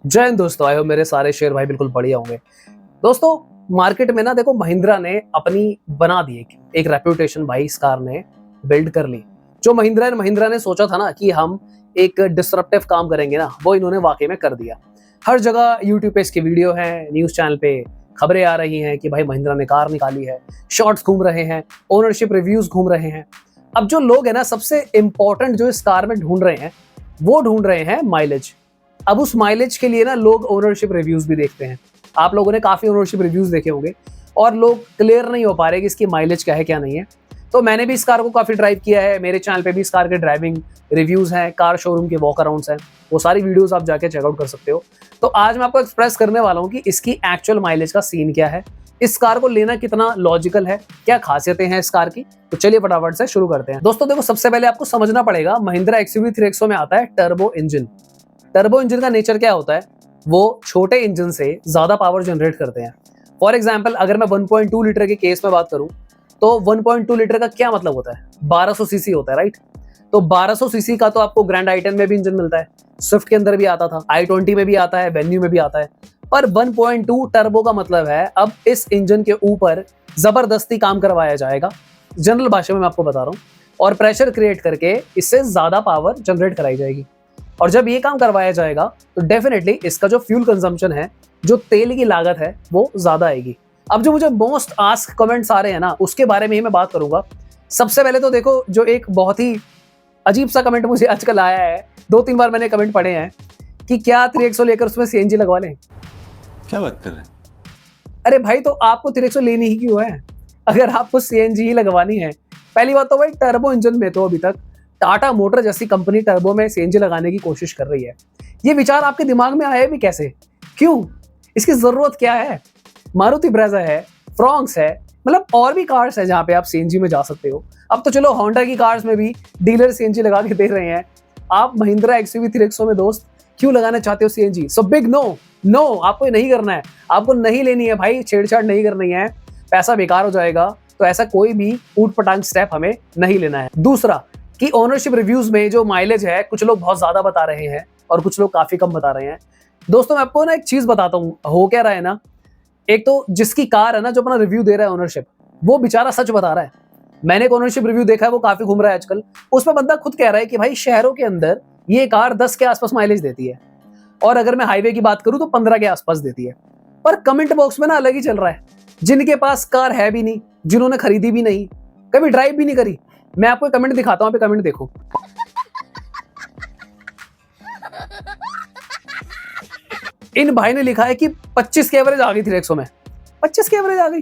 जय हिंद दोस्तों, आए हो मेरे सारे शेयर भाई बिल्कुल बढ़िया होंगे। दोस्तों मार्केट में ना देखो, महिंद्रा ने अपनी बना दी एक रेप्यूटेशन भाई, इस कार ने बिल्ड कर ली। जो महिंद्रा ने सोचा था ना कि हम एक डिसरप्टिव काम करेंगे ना, वो इन्होंने वाकई में कर दिया। हर जगह यूट्यूब पे इसकी वीडियो है, न्यूज चैनल पे खबरें आ रही हैं कि भाई महिंद्रा ने कार निकाली है, शॉर्ट्स घूम रहे हैं, ओनरशिप रिव्यूज घूम रहे हैं। अब जो लोग है ना, सबसे इंपॉर्टेंट जो इस कार में ढूंढ रहे हैं, वो ढूंढ रहे हैं माइलेज। अब उस माइलेज के लिए ना लोग ओनरशिप रिव्यूज भी देखते हैं। आप लोगों ने काफी ओनरशिप रिव्यूज देखे होंगे और लोग क्लियर नहीं हो पा रहे कि इसकी माइलेज क्या है क्या नहीं है। तो मैंने भी इस कार को काफी ड्राइव किया है, मेरे चैनल पे भी इस कार के ड्राइविंग रिव्यूज हैं, कार शोरूम के वॉक अराउंड्स हैं, वो सारी वीडियोस आप जाके चेकआउट कर सकते हो। तो आज मैं आपको एक्सप्रेस करने वाला हूँ कि इसकी एक्चुअल माइलेज का सीन क्या है, इस कार को लेना कितना लॉजिकल है, क्या खासियतें हैं इस कार की। तो चलिए फटाफट से शुरू करते हैं। दोस्तों देखो, सबसे पहले आपको समझना पड़ेगा, महिंद्रा XUV 3XO में आता है टर्बो इंजन। टर्बो इंजन का नेचर क्या होता है, वो छोटे इंजन से ज्यादा पावर जनरेट करते हैं। फॉर एग्जांपल, अगर मैं 1.2 लीटर के केस में बात करूं, तो 1.2 लीटर का क्या मतलब होता है, 1200 सीसी होता है, राइट। तो 1200 सीसी का तो आपको ग्रैंड i10 में भी इंजन मिलता है, स्विफ्ट के अंदर भी आता था, i20 में भी आता है, वेन्यू में भी आता है। पर 1.2 टर्बो का मतलब है अब इस इंजन के ऊपर जबरदस्ती काम करवाया जाएगा, जनरल भाषा में मैं आपको बता रहा हूँ, और प्रेशर क्रिएट करके इससे ज्यादा पावर जनरेट कराई जाएगी। और जब ये काम करवाया जाएगा तो डेफिनेटली इसका जो फ्यूल कंजम्पशन है, जो तेल की लागत है, वो ज्यादा आएगी। अब जो मुझे मोस्ट आस्क कमेंट्स आ रहे हैं ना, उसके बारे में ही मैं बात करूंगा। सबसे पहले तो देखो, जो एक बहुत ही अजीब सा कमेंट मुझे आजकल आया है, 2-3 बार मैंने कमेंट पढ़े हैं कि क्या 3XO लेकर उसमें CNG लगवा लें। क्या बात कर रहे हैं? अरे भाई, तो आपको 3XO लेनी ही क्यों है अगर आपको CNG ही लगवानी है। पहली बात तो भाई, टर्बो इंजन में तो अभी तक टाटा मोटर जैसी कंपनी टर्बो में CNG लगाने की कोशिश कर रही है। ये विचार आपके दिमाग में आया भी कैसे, क्यों, इसकी जरूरत क्या है। मारुति ब्रेजा है, फ्रॉन्क्स है, मतलब और भी कार्स है जहां पे आप CNG में जा सकते हो। अब तो चलो होंडा की कार्स में भी डीलर CNG लगा के दे रहे हैं। आप महिंद्रा XUV 3XO में दोस्त क्यों लगाना चाहते हो CNG? सो बिग नो, आपको ये नहीं करना है, आपको नहीं लेनी है भाई, छेड़छाड़ नहीं करनी है, पैसा बेकार हो जाएगा। तो ऐसा कोई भी ऊट पटांग स्टेप हमें नहीं लेना है। दूसरा कि ओनरशिप रिव्यूज में जो माइलेज है, कुछ लोग बहुत ज्यादा बता रहे हैं और कुछ लोग काफी कम बता रहे हैं। दोस्तों मैं आपको ना एक चीज बताता हूँ, हो क्या रहा है ना, एक तो जिसकी कार है ना, जो अपना रिव्यू दे रहा है ओनरशिप, वो बेचारा सच बता रहा है। मैंने एक ओनरशिप रिव्यू देखा है, वो काफी घूम रहा है आजकल। उसमें बंदा खुद कह रहा है कि भाई शहरों के अंदर ये कार 10 के आसपास माइलेज देती है, और अगर मैं हाईवे की बात करूं तो 15 के आसपास देती है। पर कमेंट बॉक्स में ना अलग ही चल रहा है, जिनके पास कार है भी नहीं, जिन्होंने खरीदी भी नहीं, कभी ड्राइव भी नहीं करी। मैं आपको कमेंट दिखाता हूं, कमेंट देखो। इन भाई ने लिखा है कि 25 की एवरेज आ गई 3XO में। 25 की एवरेज आ गई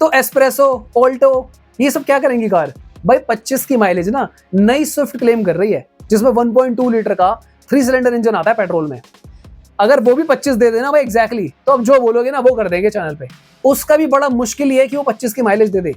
तो एस्प्रेसो, ऑल्टो, ये सब क्या करेंगी कार। भाई 25 की माइलेज ना नई स्विफ्ट क्लेम कर रही है, जिसमें 1.2 लीटर का 3 सिलेंडर इंजन आता है पेट्रोल में। अगर वो भी 25 दे देना भाई एग्जैक्टली, तो अब जो बोलोगे ना वो कर देंगे चैनल पे। उसका भी बड़ा मुश्किल ही है कि वो 25 की माइलेज दे दे।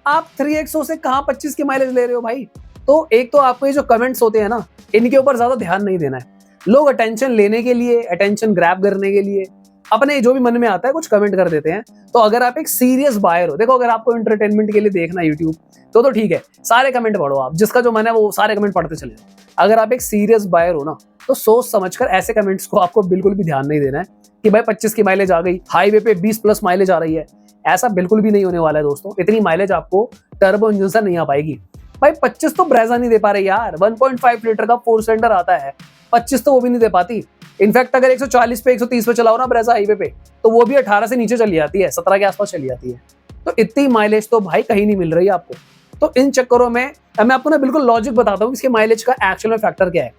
आप 3XO से कहां 25 की माइलेज ले रहे हो भाई। तो एक तो आपको ये जो कमेंट्स होते हैं ना, इनके ऊपर ज्यादा ध्यान नहीं देना है। लोग अटेंशन लेने के लिए, अटेंशन ग्रैब करने के लिए अपने जो भी मन में आता है कुछ कमेंट कर देते हैं। तो अगर आप एक सीरियस बायर हो, देखो अगर आपको एंटरटेनमेंट के लिए देखना यूट्यूब, तो ठीक है, सारे कमेंट पढ़ो आप, जिसका जो मन है वो सारे कमेंट पढ़ते चले जाओ। अगर आप एक सीरियस बायर हो ना, तो सोच समझकर ऐसे कमेंट्स को आपको बिल्कुल भी ध्यान नहीं देना है कि भाई 25 की माइलेज आ गई, हाईवे पे 20+ माइलेज आ रही है। ऐसा बिल्कुल भी नहीं होने वाला है दोस्तों। इतनी माइलेज आपको टर्बो इंजन से नहीं आ पाएगी। भाई 25 तो ब्रेजा नहीं दे पा रही यार, 1.5 लीटर का 4 सिलेंडर आता है, 25 तो वो भी नहीं दे पाती। इनफैक्ट अगर 140 पे 130 पे चलाओ ना ब्रेजा हाईवे पे, तो वो भी 18 से नीचे चली जाती है, 17 के आसपास चली जाती है। तो इतनी माइलेज तो भाई कहीं नहीं मिल रही है आपको। तो इन चक्करों में मैं आपको ना बिल्कुल लॉजिक बताता हूँ इसके माइलेज का एक्चुअल में फैक्टर क्या है।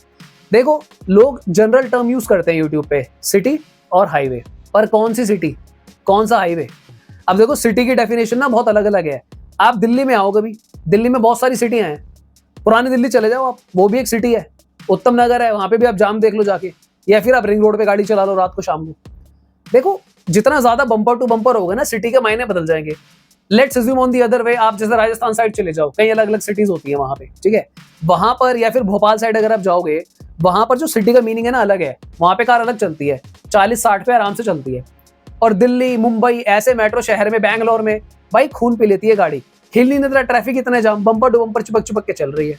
देखो, लोग जनरल टर्म यूज करते हैं यूट्यूब पे, सिटी और हाईवे। पर कौन सी सिटी, कौन सा हाईवे। अब देखो, सिटी की डेफिनेशन ना बहुत अलग अलग है। आप दिल्ली में आओ कभी, दिल्ली में बहुत सारी सिटियां हैं। पुरानी दिल्ली चले जाओ आप, वो भी एक सिटी है। उत्तम नगर है, वहां पे भी आप जाम देख लो जाके, या फिर आप रिंग रोड पे गाड़ी चला लो रात को शाम को। देखो, जितना ज्यादा बम्पर टू बम्पर होगा ना, सिटी के मायने बदल जाएंगे। Let's assume on the other way, आप जैसे राजस्थान साइड चले जाओ, कई अलग अलग सिटीज होती है वहां पे, ठीक है। वहां पर या फिर भोपाल साइड अगर आप जाओगे, वहां पर जो सिटी का मीनिंग है ना अलग है। वहां पे कार अलग चलती है, 40-60 पे आराम से चलती है। और दिल्ली, मुंबई, ऐसे मेट्रो शहर में, बैंगलोर में भाई खून पी लेती है गाड़ी, हिल नहीं देता, ट्रैफिक इतना जाम, बम्पर टू बम्पर चिपक चिपक के चल रही है।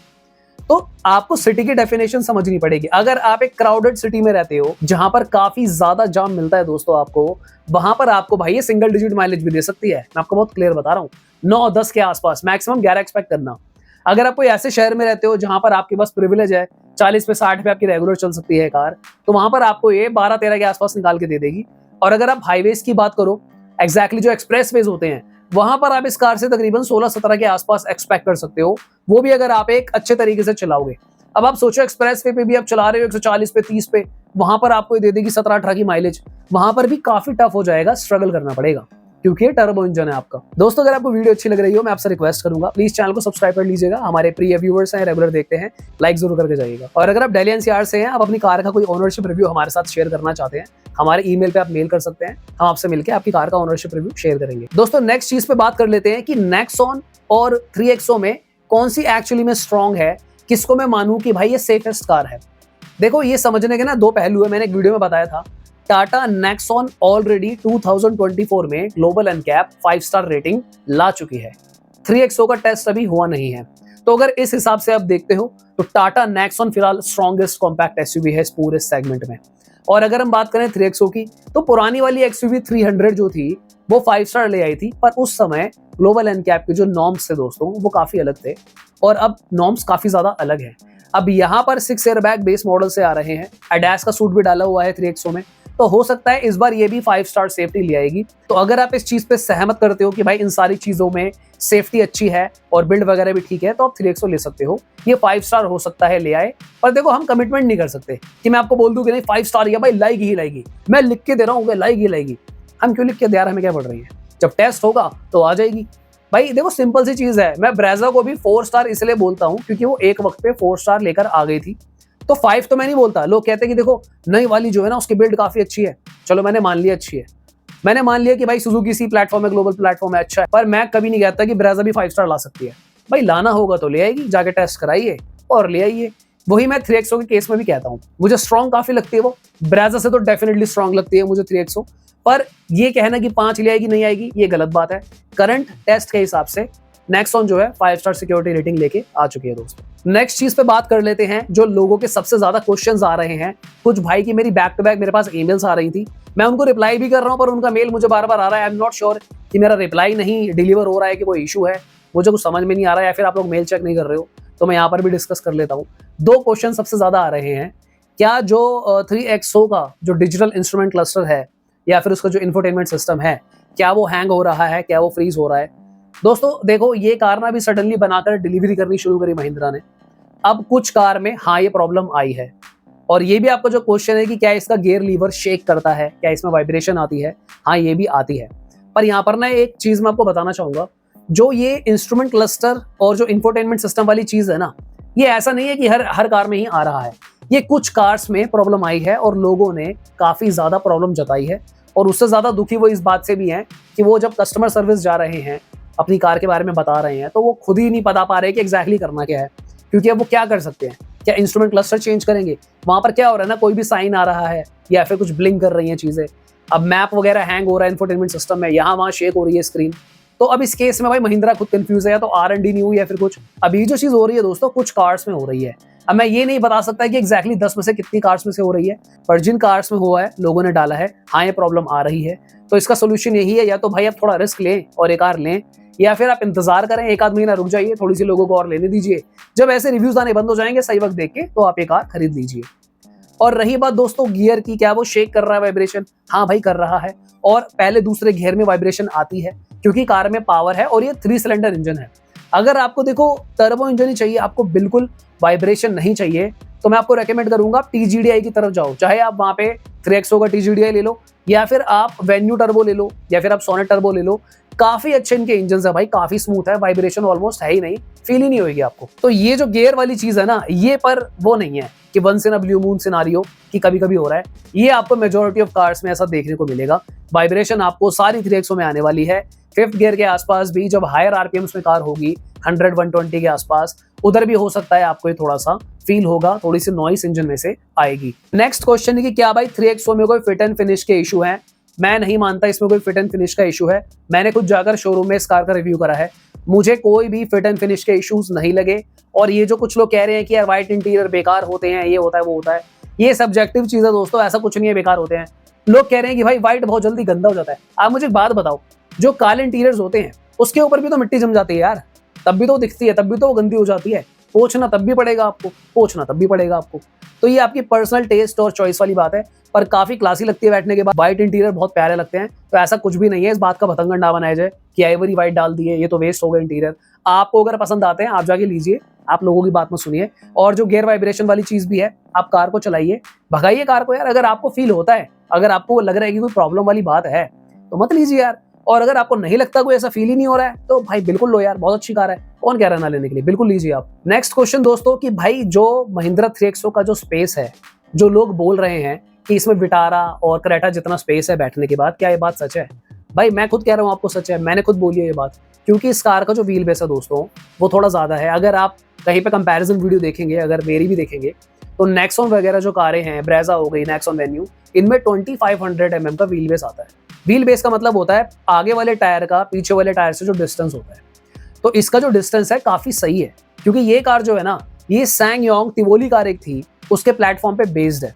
तो आपको सिटी की डेफिनेशन समझनी पड़ेगी। अगर आप एक क्राउडेड सिटी में रहते हो जहां पर काफी ज्यादा जाम मिलता है दोस्तों आपको, वहां पर आपको भाई ये सिंगल डिजिट माइलेज भी दे सकती है। मैं आपको बहुत क्लियर बता रहा हूँ, 9-10 के आसपास, मैक्सिमम 11 एक्सपेक्ट करना। अगर आप कोई ऐसे शहर में रहते हो जहां पर आपके पास प्रिविलेज है, 40 पे 60 पे आपकी रेगुलर चल सकती है कार, तो वहां पर आपको ये 12-13 के आसपास निकाल के दे देगी। और अगर आप हाईवेज की बात करो, एग्जैक्टली जो एक्सप्रेस वेज होते हैं, वहां पर आप इस कार से तकरीबन 16-17 के आसपास एक्सपेक्ट कर सकते हो, वो भी अगर आप एक अच्छे तरीके से चलाओगे। अब आप सोचो एक्सप्रेस वे पे भी आप चला रहे हो 140 पे 30 पे, वहां पर आपको दे देगी 17-18 की माइलेज, वहां पर भी काफी टफ हो जाएगा, स्ट्रगल करना पड़ेगा, क्योंकि ये टर्बो इंजन है आपका। दोस्तों अगर आपको वीडियो अच्छी लग रही हो, मैं आपसे रिक्वेस्ट करूंगा प्लीज चैनल को सब्सक्राइब कर लीजिएगा। हमारे प्रिय व्यूअर्स हैं, रेगुलर देखते हैं, लाइक जरूर करके जाइएगा। और अगर आप दिल्ली एनसीआर से हैं, आप अपनी कार का कोई ओनरशिप रिव्यू हमारे साथ शेयर करना चाहते हैं, हमारे ईमेल पे आप मेल कर सकते हैं, हम आपसे मिलकर आपकी कार का ओनरशिप रिव्यू शेयर करेंगे। दोस्तों नेक्स्ट चीज पे बात कर लेते हैं कि नेक्सॉन और 3XO में कौन सी एक्चुअली में स्ट्रॉन्ग है, किसको मैं मानूं कि भाई ये सेफेस्ट कार है। देखो ये समझने के ना दो पहलू है, मैंने एक वीडियो में बताया था। टाटा नेक्सॉन ऑलरेडी 2024 में ग्लोबल एनकैप 5 स्टार रेटिंग ला चुकी है, 3XO का टेस्ट अभी हुआ नहीं है। तो अगर इस हिसाब से आप देखते हो तो टाटा नेक्सॉन फिलहाल स्ट्रॉन्गेस्ट कॉम्पैक्ट एसयूवी है इस पूरे सेगमेंट में। और अगर हम बात करें 3XO की, तो पुरानी वाली एक्सयूवी 300 जो थी वो 5 स्टार ले आई थी, पर उस समय ग्लोबल एनकैप के जो नॉर्म्स थे दोस्तों वो काफी अलग थे, और अब नॉर्म्स काफी ज्यादा अलग है। अब यहाँ पर 6 एयरबैग बेस मॉडल से आ रहे हैं, एडास का सूट भी डाला हुआ है 3XO में, तो हो सकता है इस बार ये भी 5 स्टार सेफ्टी ले आएगी। तो अगर आप इस चीज पे सहमत करते हो कि भाई इन सारी चीजों में सेफ्टी अच्छी है और बिल्ड वगैरह भी ठीक है, तो आप 3XO ले सकते हो, ये 5 स्टार हो सकता है ले आए। पर देखो हम कमिटमेंट नहीं कर सकते कि मैं आपको बोल दूं कि नहीं 5 स्टार या भाई लाएगी ही लाएगी, मैं लिख के दे रहा हूँ लाएगी ही लाएगी। हम क्यों लिख के दे रहे हैं, हमें क्या पड़ रही है, जब टेस्ट होगा तो आ जाएगी। भाई देखो सिंपल सी चीज है, मैं ब्रेजा को भी 4 स्टार इसलिए बोलता हूँ क्योंकि वो एक वक्त पे 4 स्टार लेकर आ गई थी, तो 5 तो मैं नहीं बोलता। लोग कहते हैं कि देखो नई वाली जो है ना उसकी बिल्ड काफी अच्छी है, चलो मैंने मान लिया अच्छी है, मैंने मान लिया कि भाई सुजुकी सी प्लेटफॉर्म है, ग्लोबल प्लेटफॉर्म है, अच्छा है, पर मैं कभी नहीं कहता कि ब्रेजा भी 5 स्टार ला सकती है। भाई लाना होगा तो ले आएगी, जाके टेस्ट कराइए और ले आइए। वही मैं 3XO के केस में भी कहता हूँ, मुझे स्ट्रॉन्ग काफी लगती है वो, ब्रेजा से तो डेफिनेटली स्ट्रॉन्ग लगती है मुझे 3XO, पर ये कहना कि 5 ले आएगी नहीं आएगी ये गलत बात है। करंट टेस्ट के हिसाब से नेक्सॉन जो है 5 स्टार सिक्योरिटी रेटिंग लेके आ चुकी है दोस्तों। नेक्स्ट चीज पे बात कर लेते हैं, जो लोगों के सबसे ज्यादा क्वेश्चंस आ रहे हैं, कुछ भाई की मेरी बैक टू बैक मेरे पास ईमेल्स आ रही थी, मैं उनको रिप्लाई भी कर रहा हूं, पर उनका मेल मुझे बार बार आ रहा है, आई एम नॉट श्योर कि मेरा रिप्लाई नहीं डिलीवर हो रहा है कि कोई इशू है, मुझे कुछ समझ में नहीं आ रहा है, या फिर आप लोग मेल चेक नहीं कर रहे हो, तो मैं यहाँ पर भी डिस्कस कर लेता हूँ। 2 क्वेश्चन सबसे ज्यादा आ रहे हैं, क्या जो 3XO का जो डिजिटल इंस्ट्रूमेंट क्लस्टर है या फिर उसका जो इंफोटेनमेंट सिस्टम है, क्या वो हैंग हो रहा है, क्या वो फ्रीज हो रहा है। दोस्तों देखो ये कार ना भी सडनली बनाकर डिलीवरी करनी शुरू करी महिंद्रा ने, अब कुछ कार में हाँ ये प्रॉब्लम आई है। और ये भी आपका जो क्वेश्चन है कि क्या इसका गियर लीवर शेक करता है, क्या इसमें वाइब्रेशन आती है, हाँ ये भी आती है। पर यहाँ पर ना एक चीज मैं आपको बताना चाहूंगा, जो ये इंस्ट्रूमेंट क्लस्टर और जो इंफोटेनमेंट सिस्टम वाली चीज है ना, ये ऐसा नहीं है कि हर कार में ही आ रहा है, ये कुछ कार्स में प्रॉब्लम आई है और लोगों ने काफी ज्यादा प्रॉब्लम जताई है। और उससे ज्यादा दुखी वो इस बात से भी हैं कि वो जब कस्टमर सर्विस जा रहे हैं, अपनी कार के बारे में बता रहे हैं, तो वो खुद ही नहीं बता पा रहे कि एग्जैक्टली करना क्या है, क्योंकि अब वो क्या कर सकते हैं, क्या इंस्ट्रूमेंट क्लस्टर चेंज करेंगे, वहां पर क्या हो रहा है ना, कोई भी साइन आ रहा है या फिर कुछ ब्लिंक कर रही हैं चीजें, अब मैप वगैरह हैंग हो रहा है इंफोटेनमेंट सिस्टम में, यहाँ वहाँ शेक हो रही है स्क्रीन। तो अब इस केस में भाई महिंद्रा खुद कंफ्यूज है, या तो R&D नहीं हुई या फिर कुछ। अभी जो चीज हो रही है दोस्तों कुछ कार्स में हो रही है, अब मैं ये नहीं बता सकता कि एग्जैक्टली 10 में से कितनी कार्स में से हो रही है, पर जिन कार्स में हुआ है लोगों ने डाला है हाँ ये प्रॉब्लम आ रही है। तो इसका सोल्यूशन यही है, या तो भाई आप थोड़ा रिस्क लें और एक कार लें, या फिर आप इंतजार करें, 1 आध महीना रुक जाइए, थोड़ी सी लोगों को और लेने दीजिए, जब ऐसे रिव्यूज आने बंद हो जाएंगे सही वक्त देख के, तो आप एक कार खरीद लीजिए। और रही बात दोस्तों गियर की, क्या वो शेक कर रहा है वाइब्रेशन, हाँ भाई कर रहा है, और पहले दूसरे गियर में वाइब्रेशन आती है क्योंकि कार में पावर है और ये 3 सिलेंडर इंजन है। अगर आपको देखो टर्बो इंजन ही चाहिए, आपको बिल्कुल वाइब्रेशन नहीं चाहिए, तो मैं आपको रेकमेंड करूंगा आप TGDI की तरफ जाओ, चाहे आप वहां पे 3XO का TGDI ले लो, या फिर आप वेन्यू टर्बो ले लो, या फिर आप सोनेट टर्बो ले लो, काफी अच्छे इनके इंजन है भाई, काफी स्मूथ है, वाइब्रेशन ऑलमोस्ट है ही नहीं, फील ही नहीं होगी आपको। तो ये जो गियर वाली चीज है ना, ये पर वो नहीं है कि once in a blue moon scenario कि कभी कभी हो रहा है, ये आपको मेजॉरिटी ऑफ कार्स में ऐसा देखने को मिलेगा। वाइब्रेशन आपको सारी 3XO में आने वाली है, 5th गियर के आसपास भी जब हायर RPMs में कार होगी 100-120 के आसपास, उधर भी हो सकता है आपको ये थोड़ा सा फील होगा, थोड़ी सी नॉइस इंजन में से आएगी। नेक्स्ट क्वेश्चन है कि क्या भाई 3XO में कोई फिट एंड फिनिश के इशू है। मैं नहीं मानता इसमें कोई फिट एंड फिनिश का इशू है, मैंने खुद जाकर शोरूम में इस कार का रिव्यू करा है, मुझे कोई भी फिट एंड फिनिश के इश्यूज नहीं लगे। और ये जो कुछ लोग कह रहे हैं कि यार व्हाइट इंटीरियर बेकार होते हैं, ये होता है वो होता है, ये सब्जेक्टिव चीज है दोस्तों, ऐसा कुछ नहीं है बेकार होते हैं। लोग कह रहे हैं कि भाई व्हाइट बहुत जल्दी गंदा हो जाता है। आप मुझे एक बात बताओ, जो काले इंटीरियर्स होते हैं उसके ऊपर भी तो मिट्टी जम जाती है यार, तब भी तो दिखती है, तब भी तो वो गंदी हो जाती है, पोंछना तब भी पड़ेगा आपको, पोंछना तब भी पड़ेगा आपको। तो ये आपकी पर्सनल टेस्ट और चॉइस वाली बात है, पर काफी क्लासी लगती है बैठने के बाद। व्हाइट इंटीरियर बहुत प्यारे लगते हैं, तो ऐसा कुछ भी नहीं है, इस बात का पतंगड़ ना बनाया जाए कि आइवरी व्हाइट डाल दिए ये तो वेस्ट हो गया इंटीरियर। आपको अगर पसंद आते हैं आप जाके लीजिए, आप लोगों की बात मत सुनिए। और जो गेयर वाइब्रेशन वाली चीज भी है, आप कार को चलाइए, भगाइए कार को यार। अगर आपको फील होता है, अगर आपको लग रहा है कि कोई प्रॉब्लम वाली बात है तो मत लीजिए यार। और अगर आपको नहीं लगता, कोई ऐसा फील ही नहीं हो रहा है, तो भाई बिल्कुल लो यार, बहुत अच्छी कार है, कौन कह रहा है ना लेने के लिए, बिल्कुल लीजिए आप। नेक्स्ट क्वेश्चन दोस्तों कि भाई जो महिंद्रा 3XO का जो स्पेस है, जो लोग बोल रहे हैं कि इसमें विटारा और क्रेटा जितना स्पेस है बैठने के बाद, क्या ये बात सच है? भाई मैं खुद कह रहा हूँ आपको सच है, मैंने खुद बोली है ये बात, क्योंकि इस कार का जो व्हील बेस है दोस्तों वो थोड़ा ज्यादा है। अगर आप कहीं पे कंपैरिजन वीडियो देखेंगे, अगर मेरी भी देखेंगे, तो नेक्सॉन वगैरह जो कारें हैं, ब्रेजा हो गई, नेक्सॉन वेन्यू, इनमें 2500 mm का व्हील बेस आता है। व्हील बेस का मतलब होता है आगे वाले टायर का पीछे वाले टायर से जो डिस्टेंस होता है। तो इसका जो डिस्टेंस है काफी सही है, क्योंकि ये कार जो है ना, ये सैंगयोंग तिवोली कार एक थी, उसके प्लेटफॉर्म पे बेस्ड है।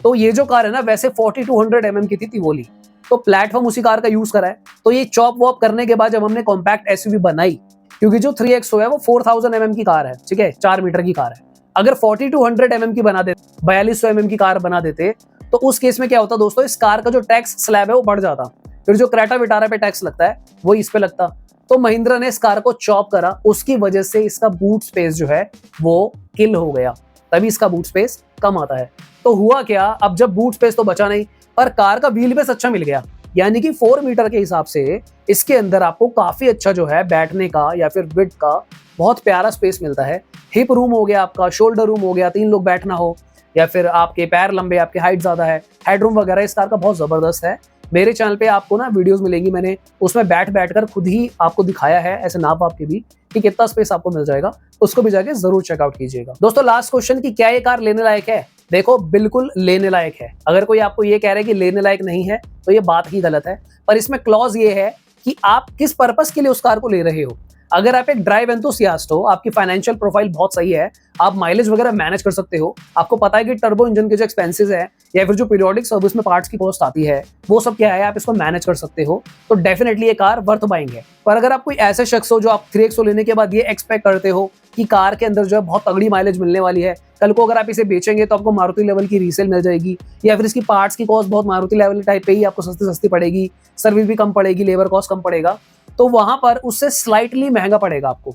तो ये जो कार है ना, वैसे 4200 mm की थी तिवोली, तो प्लेटफॉर्म उसी कार का यूज करा है। तो ये चॉप वॉप करने के बाद जब हमने कॉम्पैक्ट एसयूवी बनाई, क्योंकि जो 3XO है वो 4000 mm की कार है, ठीक है, 4 मीटर की कार है। अगर 4200 mm की बना देते, 4200 mm की कार बना देते, तो उस केस में क्या होता दोस्तों, इस कार का जो टैक्स स्लैब है वो बढ़ जाता, फिर जो क्रेटा विटारा पे टैक्स लगता है वो इस पे लगता। तो महिंद्रा ने इस कार को चॉप करा, उसकी वजह से इसका बूट स्पेस जो है वो किल हो गया, तभी इसका बूट स्पेस कम आता है। तो हुआ क्या, अब जब बूट स्पेस तो बचा नहीं, पर कार का व्हील बेस अच्छा मिल गया, यानी कि 4 मीटर के हिसाब से इसके अंदर आपको काफी अच्छा जो है बैठने का या फिर विड्थ का बहुत प्यारा स्पेस मिलता है। हिप रूम हो गया आपका, शोल्डर रूम हो गया, 3 लोग बैठना हो, या फिर आपके पैर लंबे, आपकी हाइट ज्यादा है, हेडरूम वगैरह इस कार का बहुत जबरदस्त है। मेरे चैनल पे आपको ना वीडियोस मिलेंगी, मैंने उसमें बैठ कर खुद ही आपको दिखाया है, ऐसे नाप आपके भी, कि कितना स्पेस आपको मिल जाएगा, उसको भी जाके जरूर चेकआउट कीजिएगा। दोस्तों लास्ट क्वेश्चन कि क्या ये कार लेने लायक है? देखो बिल्कुल लेने लायक है। अगर कोई आपको ये कह रहा है कि लेने लायक नहीं है, तो ये बात ही गलत है। पर इसमें क्लॉज ये है कि आप किस पर्पस के लिए उस कार को ले रहे हो। अगर आप एक ड्राइव एंथुसियास्ट हो, आपकी फाइनेंशियल प्रोफाइल बहुत सही है, आप माइलेज वगैरह मैनेज कर सकते हो, आपको पता है कि टर्बो इंजन के जो एक्सपेंसेस है या फिर जो पीरियोडिक सर्विस में पार्ट्स की कॉस्ट आती है, वो सब क्या है, आप इसको मैनेज कर सकते हो, तो डेफिनेटली ये कार वर्थ बाइंग है। पर अगर आप कोई ऐसे शख्स हो जो आप 3XO लेने के बाद ये एक्सपेक्ट करते हो कि कार के अंदर जो है बहुत तगड़ी माइलेज मिलने वाली है, कल को अगर आप इसे बेचेंगे तो आपको मारुति लेवल की रीसेल मिल जाएगी, या फिर इसकी पार्ट्स की कॉस्ट बहुत मारुति लेवल टाइप पे ही आपको सस्ती पड़ेगी, सर्विस भी कम पड़ेगी, लेबर कॉस्ट कम पड़ेगा, तो वहां पर उससे स्लाइटली महंगा पड़ेगा आपको।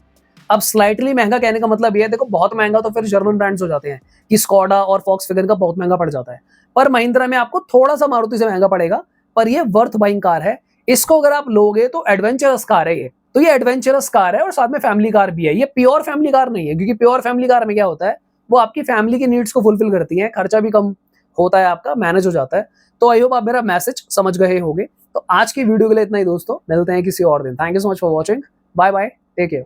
अब स्लाइटली महंगा कहने का मतलब ये है, देखो बहुत महंगा तो फिर जर्मन ब्रांड्स हो जाते हैं कि स्कोडा और फॉक्सवैगन का बहुत महंगा पड़ जाता है, पर महिंद्रा में आपको थोड़ा सा मारुति से महंगा पड़ेगा, पर ये वर्थ बाइंग कार है। इसको अगर आप लोगे तो एडवेंचरस कार है ये, तो ये एडवेंचरस कार है और साथ में फैमिली कार भी है। ये प्योर फैमिली कार नहीं है, क्योंकि प्योर फैमिली कार में क्या होता है, वो आपकी फैमिली की नीड्स को फुलफिल करती है, खर्चा भी कम होता है, आपका मैनेज हो जाता है। तो आई होप आप मेरा मैसेज समझ गए होंगे। तो आज की वीडियो के लिए इतना ही दोस्तों, मिलते हैं किसी और दिन। Thank you so much for watching, bye bye, take care.